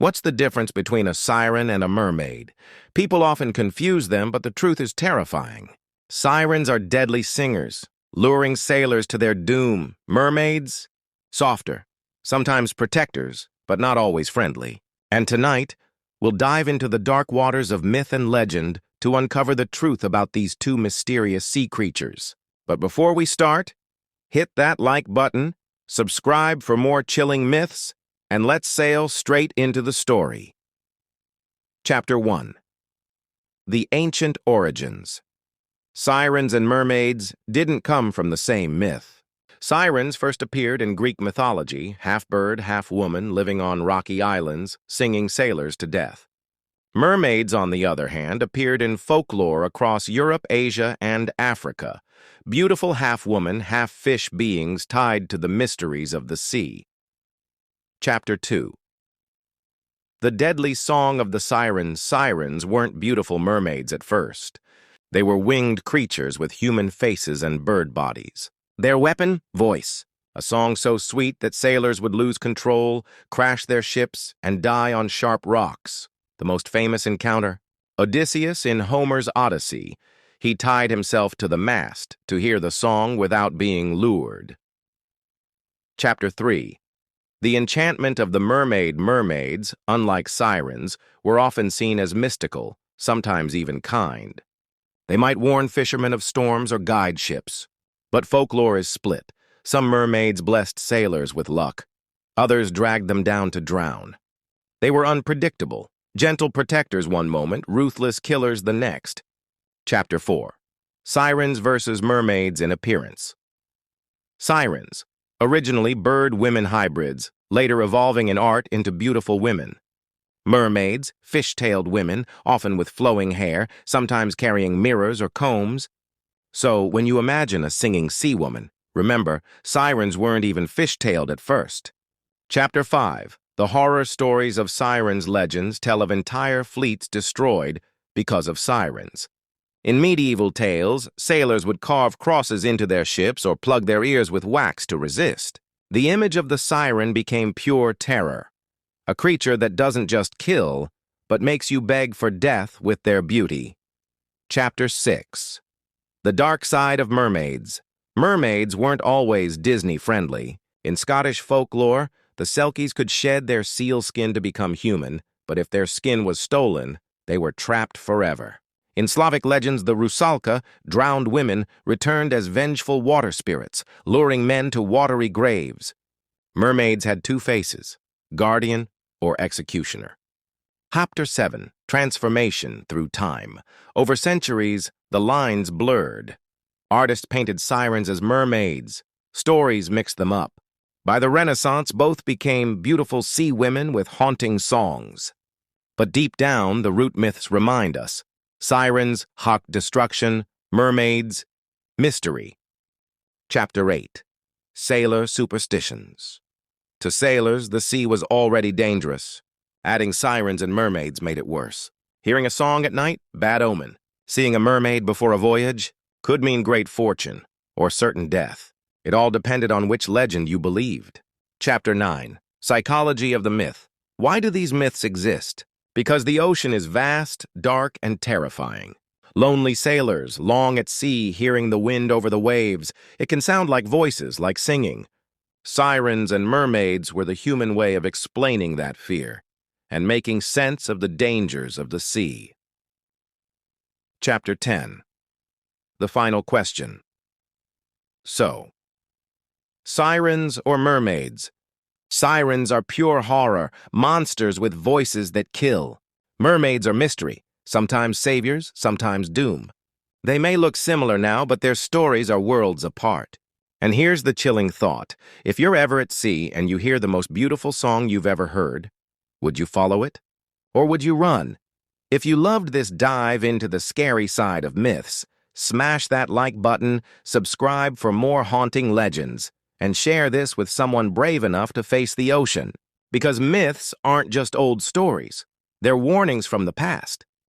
What's the difference between a siren and a mermaid? People often confuse them, but the truth is terrifying. Sirens are deadly singers, luring sailors to their doom. Mermaids? Softer, sometimes protectors, but not always friendly. And tonight, we'll dive into the dark waters of myth and legend to uncover the truth about these two mysterious sea creatures. But before we start, hit that like button, subscribe for more chilling myths, and let's sail straight into the story. Chapter 1. The Ancient Origins. Sirens and mermaids didn't come from the same myth. Sirens first appeared in Greek mythology, half-bird, half-woman, living on rocky islands, singing sailors to death. Mermaids, on the other hand, appeared in folklore across Europe, Asia, and Africa, beautiful half-woman, half-fish beings tied to the mysteries of the sea. Chapter 2. The deadly song of the sirens weren't beautiful mermaids at first. They were winged creatures with human faces and bird bodies. Their weapon? Voice. A song so sweet that sailors would lose control, crash their ships, and die on sharp rocks. The most famous encounter? Odysseus in Homer's Odyssey. He tied himself to the mast to hear the song without being lured. Chapter 3. The enchantment of the mermaids, unlike sirens, were often seen as mystical, sometimes even kind. They might warn fishermen of storms or guide ships. But folklore is split. Some mermaids blessed sailors with luck. Others dragged them down to drown. They were unpredictable. Gentle protectors one moment, ruthless killers the next. Chapter 4. Sirens versus mermaids in appearance. Sirens, originally bird-women hybrids, later evolving in art into beautiful women. Mermaids, fish-tailed women, often with flowing hair, sometimes carrying mirrors or combs. So, when you imagine a singing sea woman, remember, sirens weren't even fish-tailed at first. Chapter 5. The horror stories of sirens legends tell of entire fleets destroyed because of sirens. In medieval tales, sailors would carve crosses into their ships or plug their ears with wax to resist. The image of the siren became pure terror, a creature that doesn't just kill, but makes you beg for death with their beauty. Chapter 6. The Dark Side of Mermaids. Mermaids weren't always Disney-friendly. In Scottish folklore, the Selkies could shed their seal skin to become human, but if their skin was stolen, they were trapped forever. In Slavic legends, the Rusalka, drowned women, returned as vengeful water spirits, luring men to watery graves. Mermaids had two faces, guardian or executioner. Chapter 7. Transformation through time. Over centuries, the lines blurred. Artists painted sirens as mermaids. Stories mixed them up. By the Renaissance, both became beautiful sea women with haunting songs. But deep down, the root myths remind us. Sirens, hawk destruction, mermaids, mystery. Chapter 8. Sailor superstitions. To sailors, the sea was already dangerous. Adding sirens and mermaids made it worse. Hearing a song at night? Bad omen. Seeing a mermaid before a voyage? Could mean great fortune or certain death. It all depended on which legend you believed. Chapter 9. Psychology of the myth. Why do these myths exist? Because the ocean is vast, dark, and terrifying. Lonely sailors, long at sea, hearing the wind over the waves. It can sound like voices, like singing. Sirens and mermaids were the human way of explaining that fear and making sense of the dangers of the sea. Chapter 10. The final question. So, sirens or mermaids? Sirens are pure horror, monsters with voices that kill. Mermaids are mystery, sometimes saviors, sometimes doom. They may look similar now, but their stories are worlds apart. And here's the chilling thought. If you're ever at sea and you hear the most beautiful song you've ever heard, would you follow it? Or would you run? If you loved this dive into the scary side of myths, smash that like button, subscribe for more haunting legends, and share this with someone brave enough to face the ocean. Because myths aren't just old stories. They're warnings from the past.